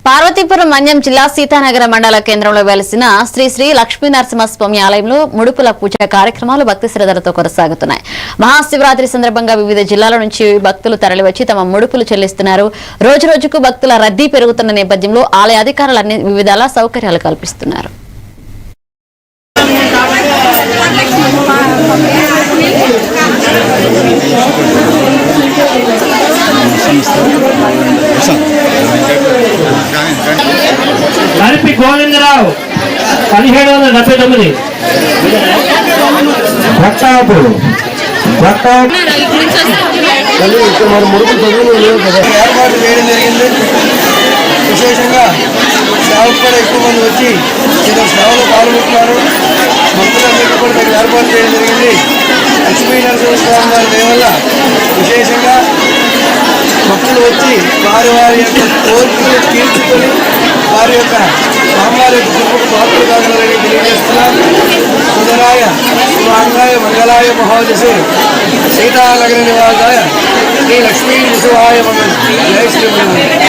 పార్వతీపురం మన్యం జిల్లా సీతానగర మండల కేంద్రంలో వెలిసిన శ్రీ శ్రీ లక్ష్మీ నరసింహస్వామి ఆలయంలో ముడుపుల పూజ కార్యక్రమాలు భక్తి శ్రద్ధలతో కొనసాగుతున్నాయి. మహాశివరాత్రి సందర్భంగా వివిధ జిల్లాల నుంచి భక్తులు తరలివచ్చి తమ ముడుపులు చెల్లిస్తున్నారు. రోజు రోజుకు భక్తుల రద్దీ పెరుగుతున్న నేపథ్యంలో ఆలయ అధికారులు అన్ని వివిధాల సౌకర్యాలు కల్పిస్తున్నారు. నడిపి గోవిందరావు 1779 ఏర్పాటు చేయడం జరిగింది. విశేషంగా సేవకు కూడా ఎక్కువ మంది వచ్చి సేవలో పాల్గొంటున్నారు. భక్తులందరికీ కూడా ఇక్కడ ఏర్పాటు చేయడం జరిగింది. లక్ష్మీ నరసింహస్వామి వారి దయ వల్ల విశేషంగా భక్తులు వచ్చి వారి వారి యొక్క కోరికలు తీర్చుకొని వారి యొక్క స్వామివారి యొక్క కృపకు పాత్రలు కాగలరని తెలియజేస్తున్నారు. సుందరాయ శివాంగాయ మంగళాయ మహోదశే సీతానగర నివాసాయ శ్రీ లక్ష్మీ నృసింహాయ మంగళం. జై శ్రీమన్నారాయణ.